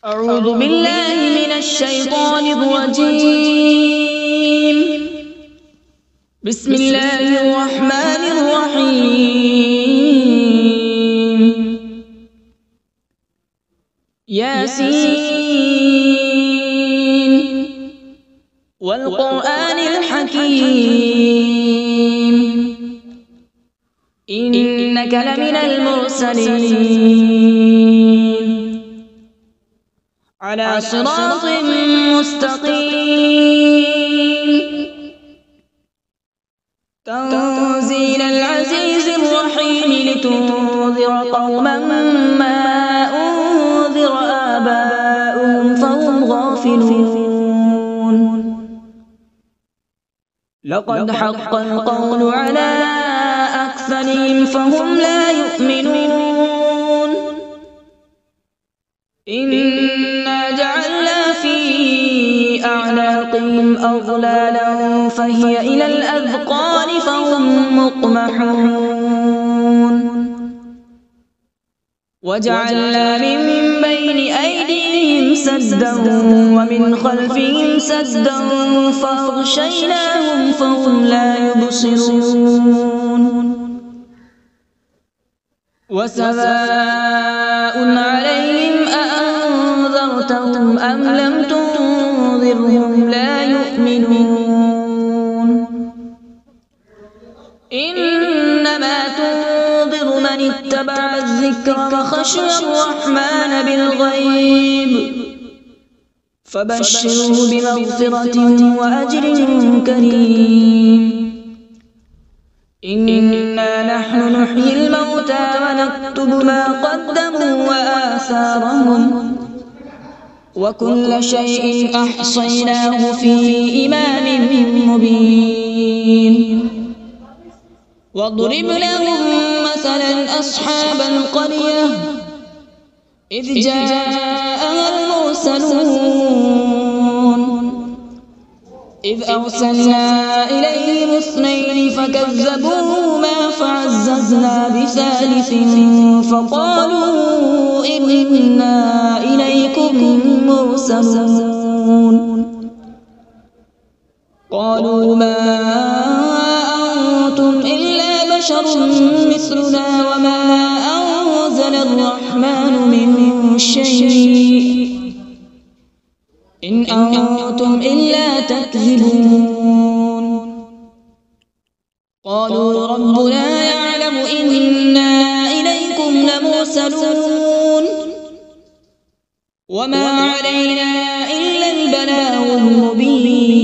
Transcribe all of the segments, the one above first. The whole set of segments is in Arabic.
أعوذ بالله من الشيطان الرجيم. بسم الله الرحمن الرحيم. ياسين والقرآن الحكيم إنك لمن المرسلين على صراط مستقيم. تنزيل العزيز الرحيم لتنذر قوما ما أنذر آباؤهم فهم غافلون. لقد حق القول على أكثرهم فهم لا يؤمنون. إنا جعلنا في أعناقهم أغلالا فهي إلى الأذقان فهم مقمحون. وجعلنا من بين أيديهم سدا ومن خلفهم سدا فأغشيناهم فهم لا يبصرون. وسواء عليهم أأنذرتهم أم لم تنذرهم لا يؤمنون. إنما تنذر من اتبع الذكر وخشي الرحمن بالغيب فبشره بمغفرة وأجر كريم. إنا نحن نحيي الموتى ونكتب ما قدموا وآثارهم وكل شيء أحصيناه في إمام مبين. واضرب لهم مثلا أصحاب القرية إذ جاءها المرسلون إذ أرسلنا إليهم اثنين فكذبوهما فعززنا بثالث فقالوا إنا إليكم مرسلون. قالوا ما أنتم إلا بشر مثلنا وما أنزل الرحمن من شيء إن أنتم إلا تكذبون. قالوا ربنا يعلم إنا إليكم لمرسلون وما علينا إلا البلاغ المبين.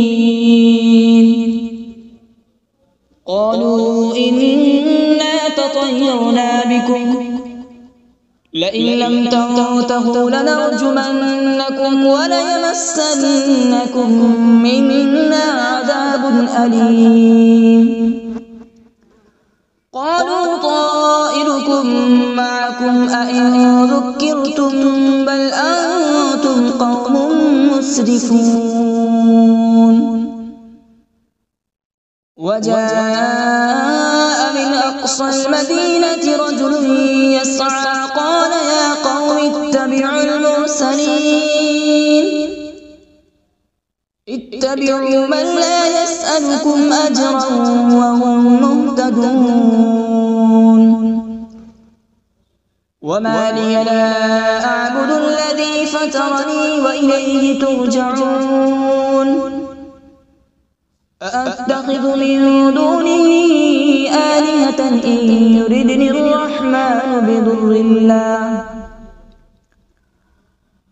قالوا إنا تطيرنا بكم لئن لم تنتهوا لنرجمنكم وليمسنكم منا عذاب أليم. قالوا طائركم معكم أئن ذكرتم بل أنتم قوم مسرفون. وجاء من أقصى المدينة رجل يسعى قال يا قوم اتبعوا المرسلين اتبعوا من لا يسألكم أجرا وهم مهتدون. وما لي لا أعبد الذي فطرني وإليه ترجعون. أأتخذ من دونه آلهة إن يردني الرحمن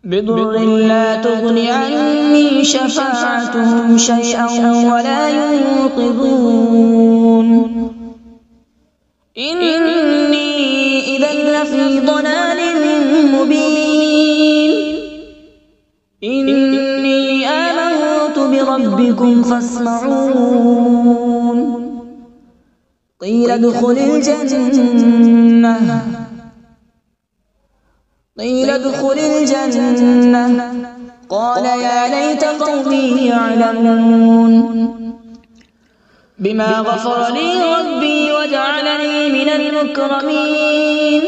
بضر لا تغن عني شفاعتهم شيئا ولا ينقذون. إني إذا لفي ضلال مبين. إني آمنت بربكم فاسمعون. قيل ادخل الجنة قال يا ليت قومي يعلمون. بما غفر لي ربي وجعلني من المكرمين.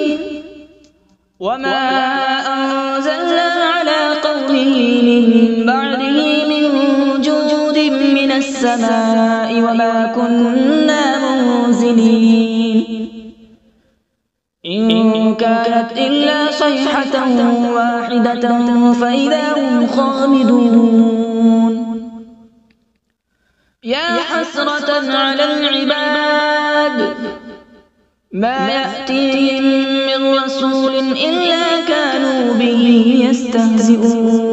وما أنزلنا على قومه من بعده من جود من السماء وما كنا منزلين إن كانت إلا صيحة واحدة فإذا هم خامدون يا حسرة على العباد ما يأتيهم من رسول إلا كانوا به يستهزئون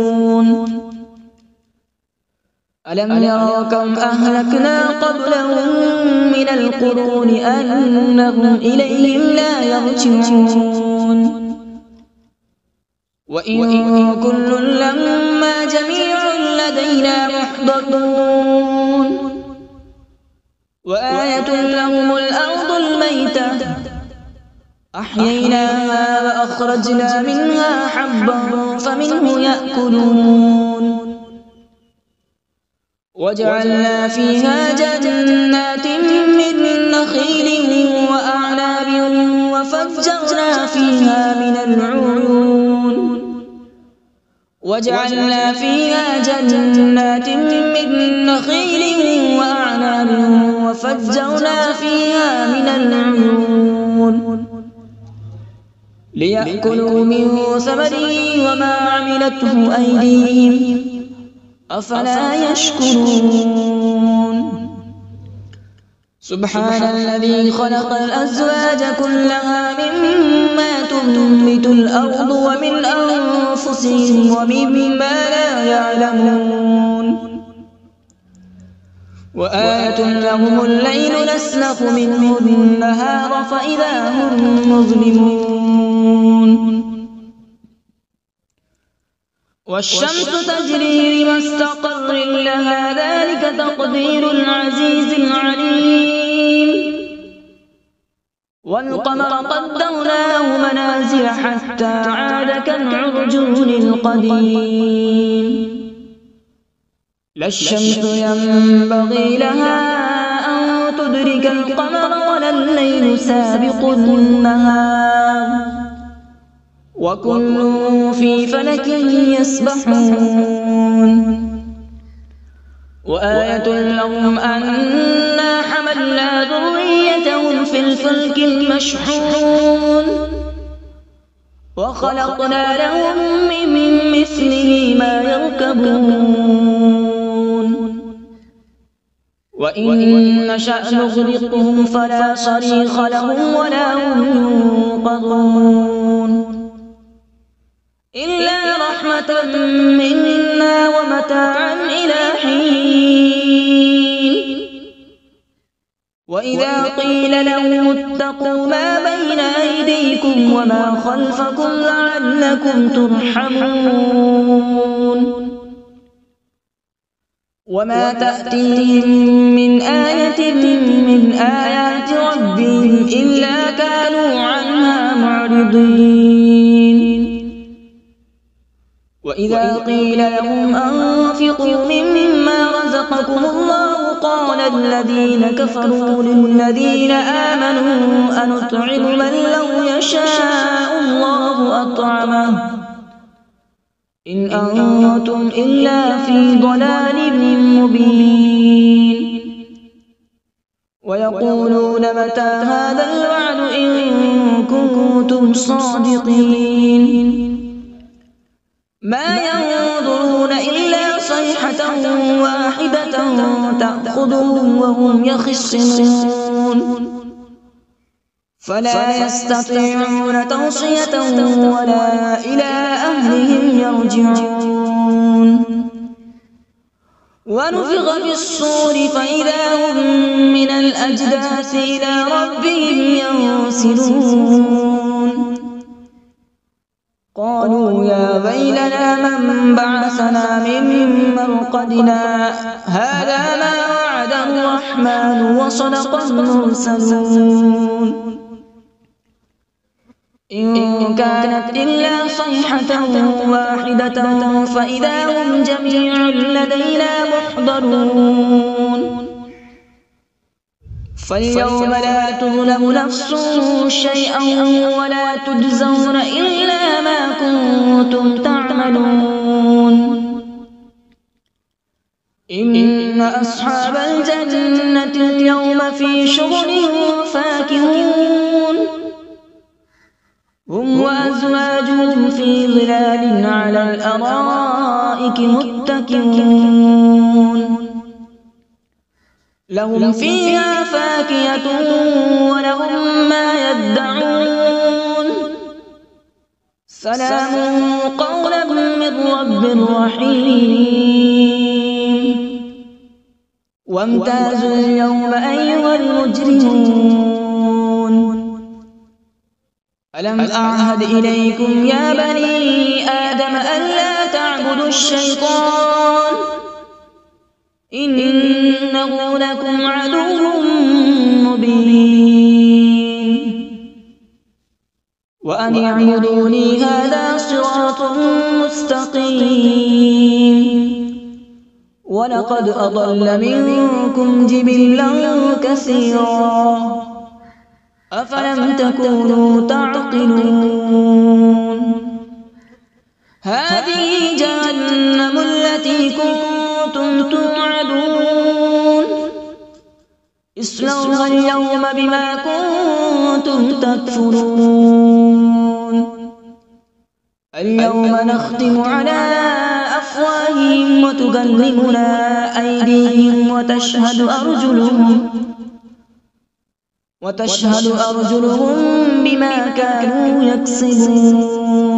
ألم يروا كم أهلكنا قبلهم من القرون أنهم إليهم لا يرجعون وإن كل لما جميع لدينا محضرون وآية لهم الأرض الميتة أحييناها وأخرجنا منها حبا فمنه يأكلون وجعلنا فيها جنات من نخيل وأعناب وفجرنا فيها من العيون وجعلنا فيها جنات من نخيل وأعناب وفجرنا فيها من العيون ليأكلوا من ثمره وما عملته أيديهم أفلا يشكرون سبحان الذي خلق الأزواج كلها مما تنبت الأرض ومن أنفسهم ومما لا يعلمون وآية لهم الليل نسلخ منه النهار فإذا هم مظلمون والشمس تجري لمستقر لها ذلك تقدير العزيز العليم والقمر قدرناه منازل حتى عاد كالعرجون القديم لا الشمس ينبغي لها أن تدرك القمر ولا الليل سابق النهار وكل في فلك يسبحون وآية لهم أنا حملنا ذريتهم في الفلك المشحون وخلقنا لهم من مثله ما يركبون وإن نشأ نغرقهم فلا صريخ لهم ولا هم ينقذون إلا رحمة منا ومتاعا إلى حين وإذا قيل لهم اتقوا ما بين أيديكم وما خلفكم لعلكم ترحمون وما تأتيهم من آية من آيات ربهم إلا كانوا عنها معرضين وإذا قيل لهم أنفقوا مما رزقكم الله قال الذين كفروا للذين آمنوا أنطعم من لو يشاء الله أطعمه إن أنتم إلا في ضلال مبين ويقولون متى هذا الوعد إن كنتم صادقين ما ينظرون إلا صيحة واحدة تأخذهم وهم يخصمون فلا يستطيعون توصية ولا إلى أهلهم يرجعون ونفخ في الصور فإذا هم من الأجداث إلى ربهم ينسلون قالوا يا ويلنا من بعثنا من مرقدنا هذا ما وعد الرحمن وصدق المرسلون إن كانت إلا صيحة واحدة فإذا هم جميع لدينا محضرون فاليوم لا تظلم نفس شيئا ولا تجزون إلا ما كنتم تعملون إن أصحاب الجنة اليوم في شغل فاكهون هم وأزواجهم في ظلال على الأرائك متكئون لهم فيها فاكهة ولهم ما يدعون سلام قولا من رب رحيم وامتازوا اليوم أيها المجرمون ألم أعهد إليكم يا بني آدم ألا تعبدوا الشيطان إنه لكم عدو مبين وأن اعبدوني هذا صراط مستقيم ولقد أضل منكم جبلا كثيرا أفلم تكونوا تعقلون هذه جهنم التي كنتم توعدون اصلوها اليوم بما كنتم تكفرون اليوم نختم على أفواههم وتكلمنا أيديهم وتشهد أرجلهم بما كانوا يكسبون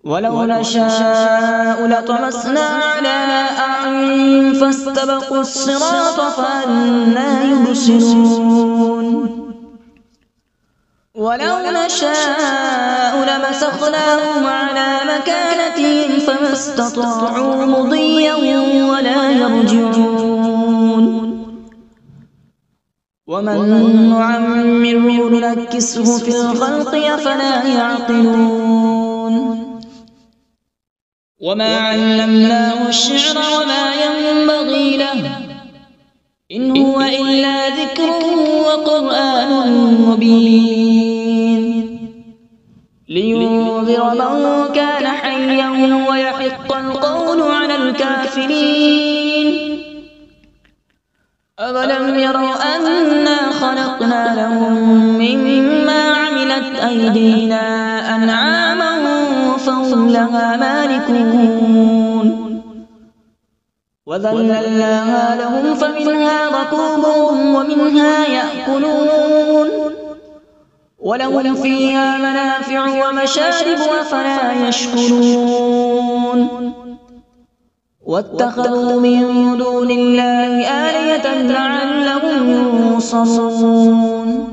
ولو نشاء لطمسنا على أعينهم فاستبقوا الصراط فأنى يبصرون ولو نشاء لمسخناهم على مكانتهم فما استطاعوا مضيا ولا يرجعون ومن نعمره ننكسه في الخلق أفلا يعقلون وما علمناه الشعر وما ينبغي له إن هو إلا ذكر وقرآن مبين لينذر من كان حيا ويحق القول على الكافرين أولم يروا أنا خلقنا لهم مما عملت أيدينا أنعاما فهم لها مالكون وذللناها لهم فمنها ركوبهم ومنها يأكلون ولهم فيها منافع ومشارب أفلا يشكرون واتخذوا من دون الله آلهة لعلهم ينصرون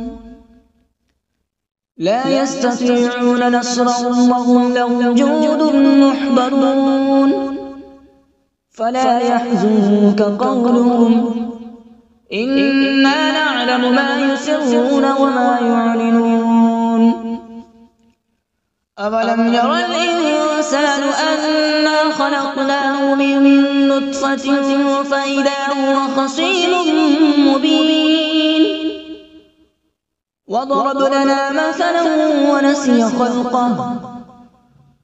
لا يستطيعون نصرهم وهم لهم جند محضرون فلا يحزنك قولهم إنا نعلم ما يسرون وما يعلنون أولم ير الإنسان أنا خلقناه من نطفة فإذا هو خصيم مبين وضرب لنا مثلا ونسي خلقه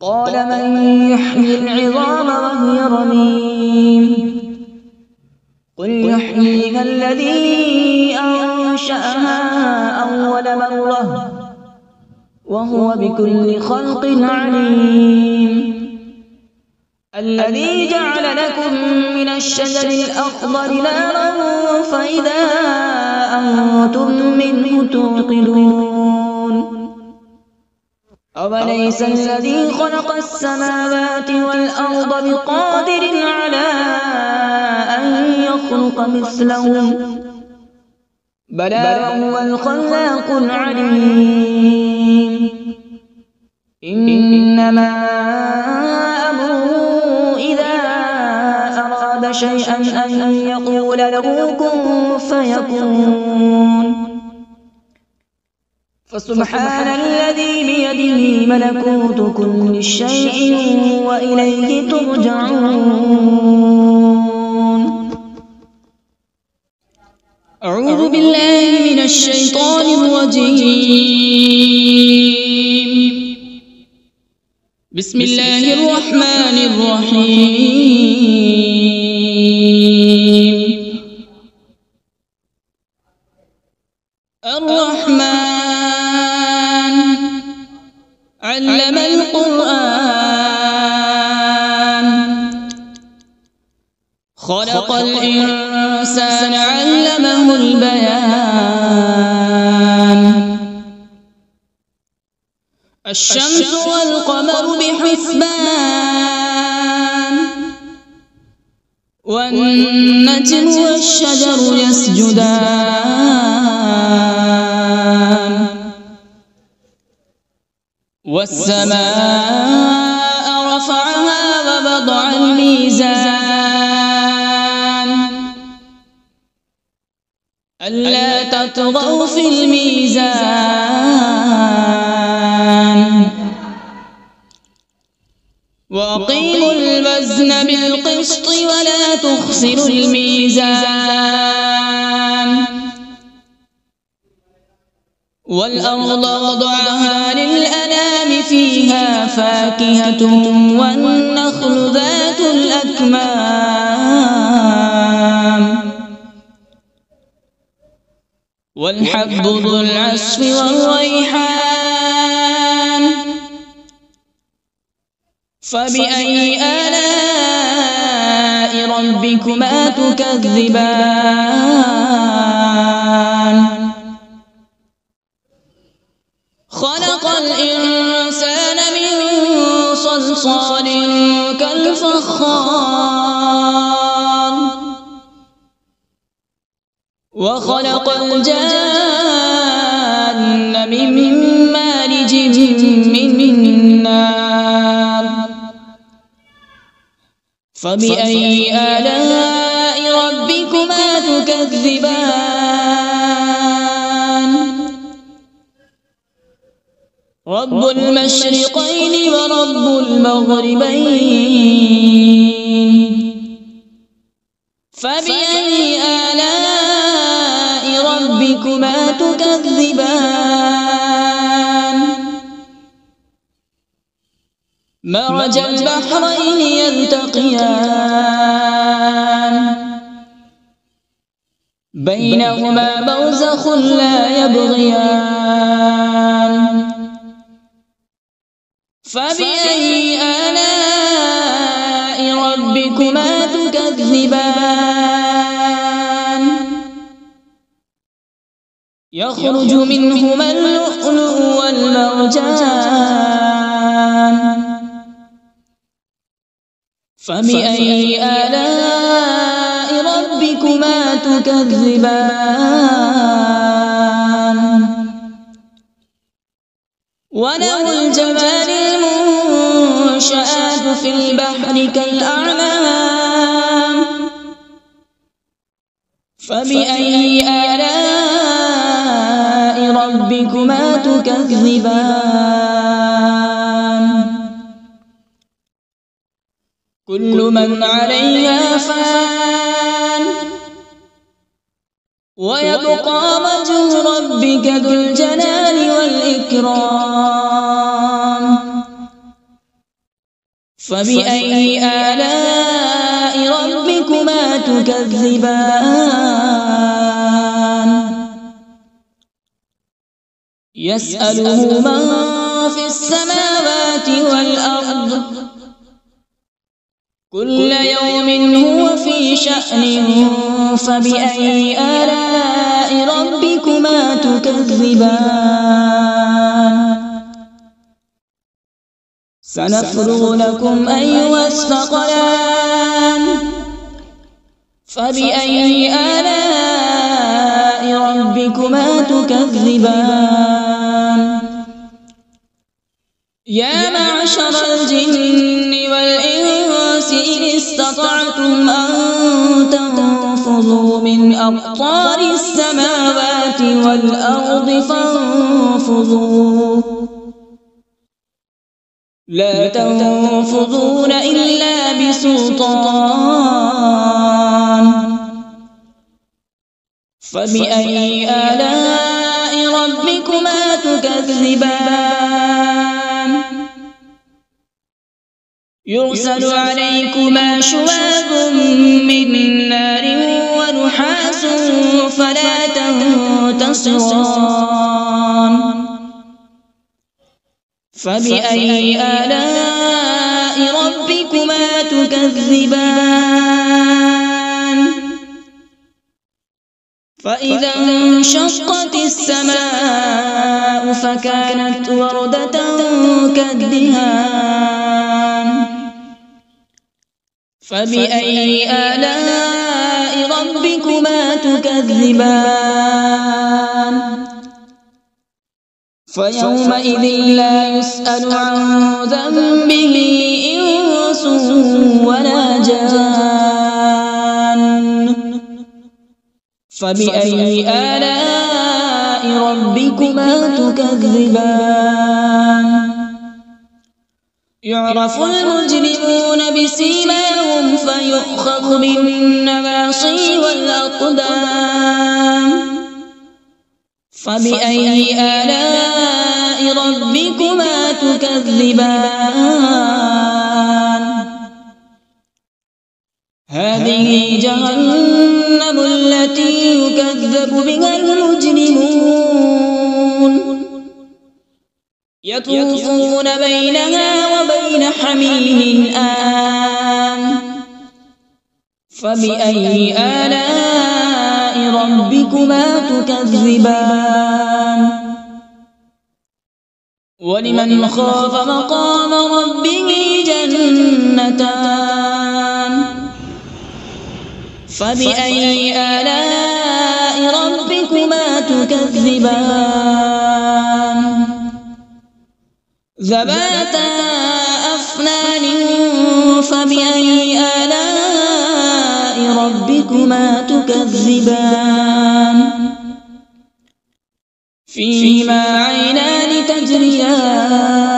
قال من يحيي العظام وهي رميم قل يحييها الذي أنشأها أول مرة وهو بكل خلق عليم الذي جعل لكم من الشجر الأخضر نارا فإذا أنتم منه توقدون أوليس الذي خلق السماوات والأرض بقادر على أن يخلق مثلهم بلى هو الخلاق العليم إنما أمره إذا أراد شيئا أن يقول له كن فيكون فسبحان الذي بيده ملكوت كل شيء وإليه ترجعون أعوذ بالله من الشيطان الرجيم بسم الله الرحمن الرحيم. الرحمن علم القرآن، خلق الإنسان علمه البيان. الشمس والقمر بحسبان، والنجم والشجر يسجدان. والسماء رفعها ووضع الميزان، ألا تطغوا في الميزان. وأقيموا الوزن بالقسط ولا تخسروا الميزان. والأرض وضعها للأنام، فيها فاكهة والنخل ذات الأكمام، والحب ذو العصف والريحان. فبأي آلاء ربكما تكذبان؟ خلق الإنسان من صلصال كالفخار، وخلق الجان من مارج من نار. فبأي آلاء ربكما تكذبان؟ رب المشرقين ورب المغربين. فبأي آلاء ربكما تكذبان؟ مرج البحرين يلتقيان، بينهما برزخ لا يبغيان. فبأي آلاء ربكما تكذبان؟ يخرج منهما اللؤلؤ والمرجان. فبأي آلاء ربكما تكذبان؟ وله الجوار المنشآت في البحر كالأعلام. فبأي آلاء ربكما تكذبان؟ كل من عليها فان، ويبقى وجه ربك ذو الجلال والإكرام. فبأي آلاء ربكما تكذبان؟ يسأله من في السماوات والأرض، كل يوم هو في شأن. فبأي آلاء ربكما تكذبان؟ سنفرغ لكم أيها الثقلان. فبأي آلاء ربكما تكذبان؟ يا معشر الجن والإنس إن استطعتم أن تنفذوا من أقطار السماوات والأرض فانفذوا، لا تنفذون إلا بسلطان. فبأي آلاء ربكما تكذبان؟ يرسل عليكما شواظ من نار ونحاس فلا تنتصران فبأي آلاء ربكما تكذبان فإذا انشقت السماء فكانت وردة كالدهان فبأي آلاء ربكما تكذبان فيومئذ لا يسأل عن ذنبه إنس ولا جان فبأي آلاء ربكما تكذبان يعرف المجرمون بسيماهم فيؤخذ بالنواصي والأقدام فبأي آلاء ربكما تكذبان هذه جهنم التي يكذب بها المجرمون يطوفون بينها وبين حميم آن فبأي آلاء ربكما تكذبان ولمن خاف مقام ربه جنتان فبأي آلاء ربكما تكذبان ذواتا أفنان فبأي آلاء ربكما تكذبان فيهما عينان تجريان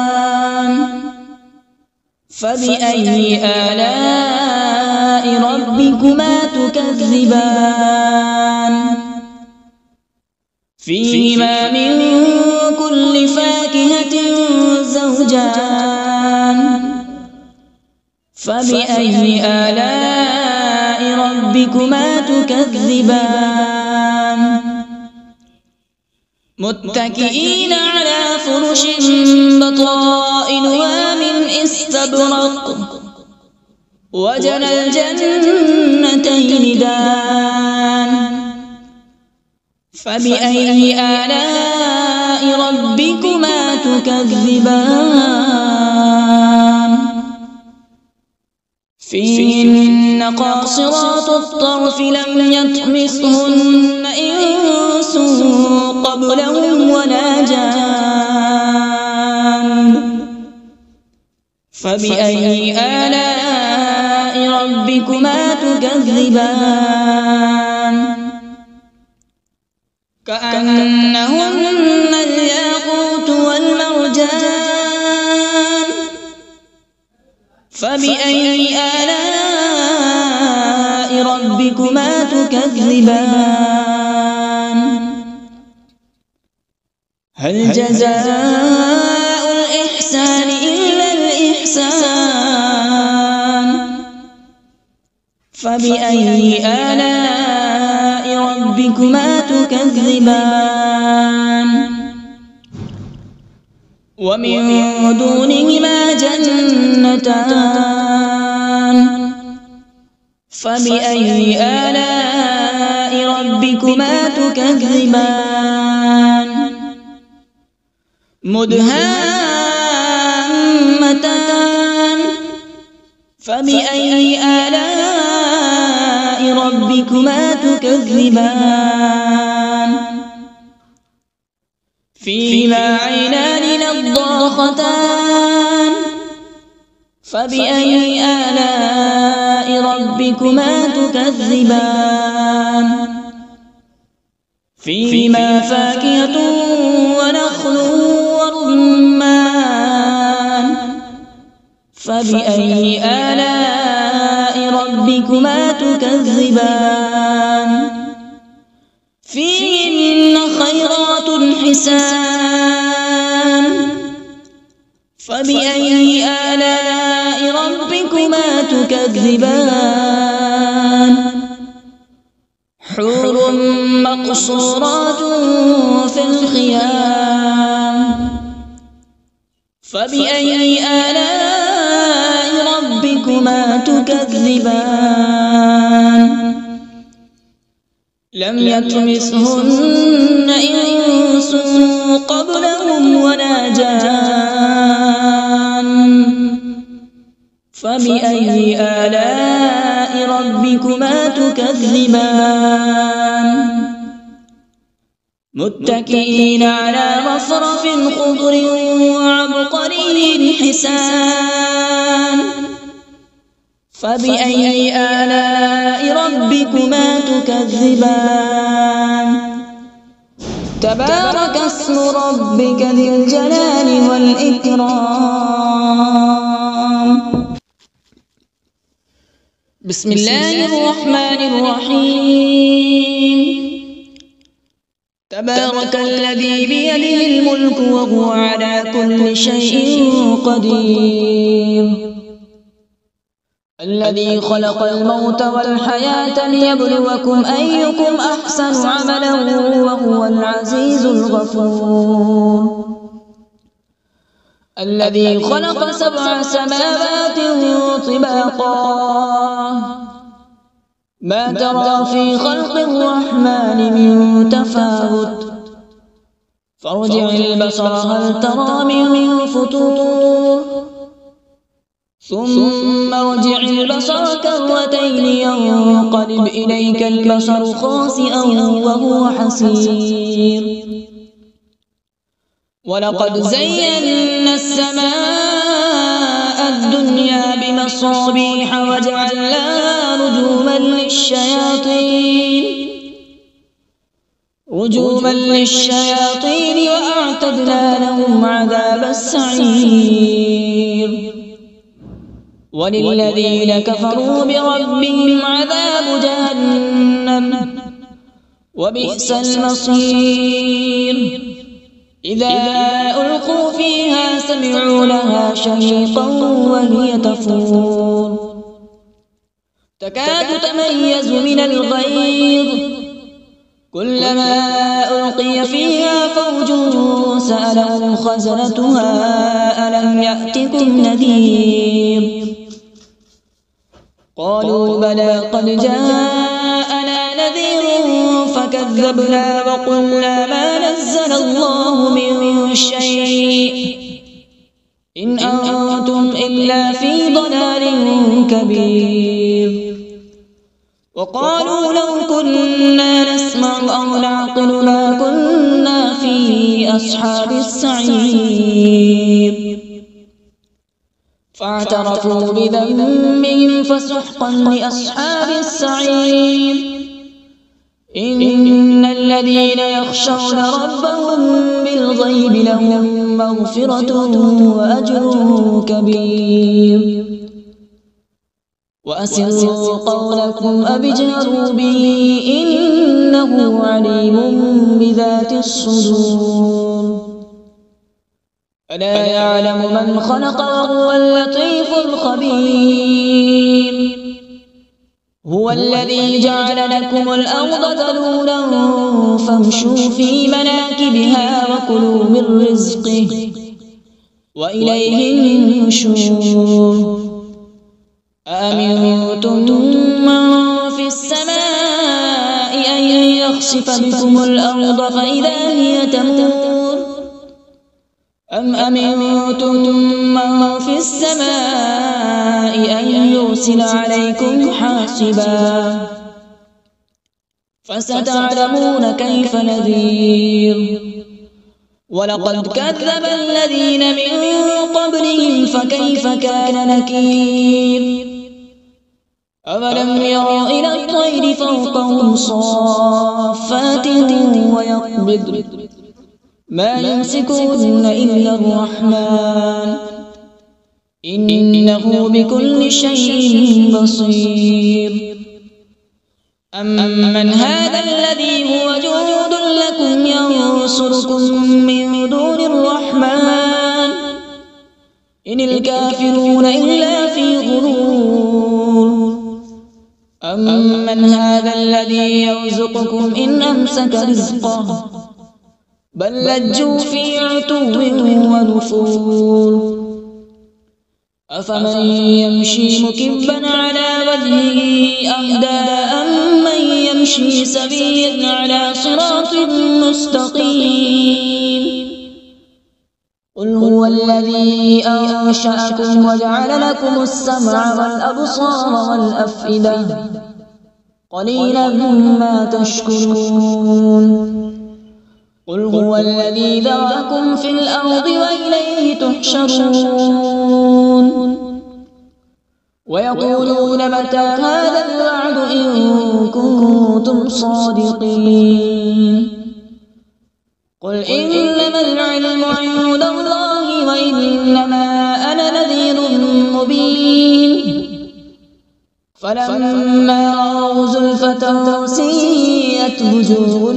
فبأي آلاء ربكما تكذبان فيهما من كل فاكهة زوجان فبأي آلاء ربكما تكذبان متكئين على فرش بطائنها من استبرق وجنى الجنتين دان فبأي آلاء ربكما تكذبان فيهن قاصرات الطرف لم يطمثهن إنس قبلهم ولا جان فبأي آلاء ربكما تكذبان كأنهن الياقوت والمرجان فبأي آلاء ربكما تكذبان هل جزاء الإحسان إلا الإحسان فبأي آلاء ربكما تكذبان ومن دونهما جنتان فبأي آلاء ربكما تكذبان مدهامتان فبأي آلاء ربكما تكذبان فيهما عينان نضاختان فبأي آلاء ربكما تكذبان فيهما فاكهة ونخل ورمان فبأي آلاء ربكما تكذبان فيهن خيرات حسان فبأي آلاء ربكما تكذبان حور مقصورات في الخيام فبأي آلاء ربكما تكذبان لم يطمثهن إنس قبلهم ولا جان فبأي آلاء ربكما تكذبان متكئين على رفرف خضر وعبقري حسان فبأي آلاء ربكما تكذبان تبارك اسم ربك ذي الجلال والإكرام بسم الله الرحمن الرحيم تبارك الذي بيده الملك وهو على كل شيء قدير الذي خلق الموت والحياة ليبلوكم أيكم أحسن عملا وهو العزيز الغفور الذي خلق 7 سماوات طباقا ما ترى في خلق الرحمن من تفاوت فارجع البصر هل ترى من فطور ثم ارجع البصر كرتين ينقلب إليك البصر خاسئا وهو حسير ولقد زينا السماء الدنيا بمصابيح وجعلناها رجوما للشياطين وأعتدنا لهم عذاب السعير وللذين كفروا بربهم عذاب جهنم وبئس المصير إذا ألقوا فيها سمعوا لها شهيقا وهي تفور تكاد تميز من الغيظ كلما ألقي فيها فوج سألهم خزنتها ألم يأتكم نذير قالوا بلى قد جاءنا نذير فكذبنا وقلنا ما نزل الله من شيء إن أنتم إلا في ضلال كبير وقالوا لو كنا نسمع أو نعقل ما كنا في أصحاب السعير فاعترفوا بذنبهم فسحقا لأصحاب السعير إن الذين يخشون ربهم بالغيب لهم مغفرة وأجر كبير وأسروا قولكم أو اجهروا به إنه عليم بذات الصدور ألا يعلم من خلق وهو اللطيف الخبير هو الذي جعل لكم الأرض ذلولا فامشوا في مناكبها وكلوا من رزقه وإليه النشور أأمنتم من في السماء أن يخسف بكم الأرض فإذا هي تمور أم أمنتم من في السماء أن يرسل عليكم حاصبا فستعلمون كيف نذير ولقد كذب الذين من قبلهم فكيف كان نكير أولم يروا إلى الطير فوقهم صافات ويقبض ما يمسكهن إلا الرحمن إنه بكل شيء بصير أمن هذا الذي هو جند لكم ينصركم من دون الرحمن إن الكافرون إلا في غرور أمن هذا الذي يرزقكم إن أمسك رزقه بل لجوا في عتو ونفور أفمن يمشي مكبا على وجهه أهدى أمن يمشي سويا على صراط مستقيم قل هو الذي أنشأكم وجعل لكم السمع والأبصار والأفئدة قليلا ما تشكرون قل هو الذي ذرأكم في الأرض وإليه تحشرون ويقولون متى هذا الوعد إن كنتم صادقين قل إنما العلم عند الله وإنما أنا نذير مبين فلما رأوا زلفة سيئت وجوه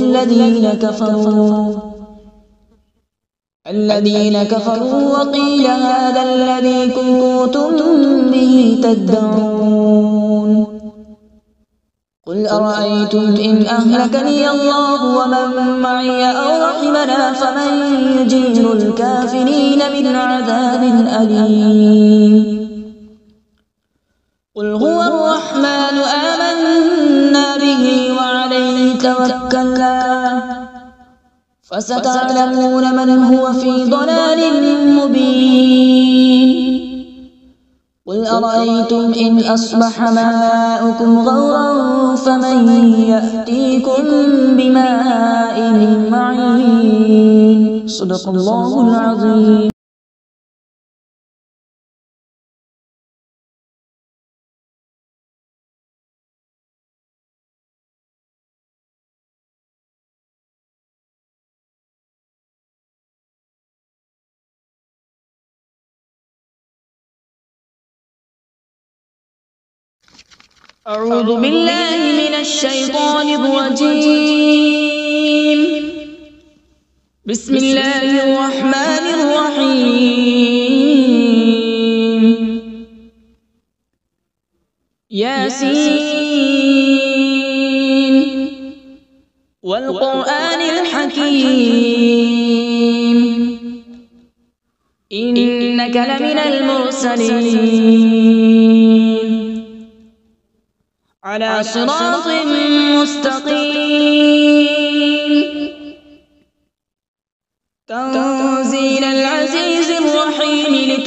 الذين كفروا وقيل هذا الذي كنتم به تدعون قل أرأيتم إن أهلكني الله ومن معي أو رحمنا فمن يجير الكافرين من عذاب أليم قل هو الرحمن آمنا به وعليه توكلنا فستعلمون من هو في ضلال مبين قل أرأيتم إن أصبح ماؤكم غورا فمن يأتيكم بماء معين صدق الله العظيم. أعوذ بالله من الشيطان الرجيم. بسم الله الرحمن الرحيم. ياسين والقرآن الحكيم إنك لمن المرسلين على صراط مستقيم تنزيل العزيز الرحيم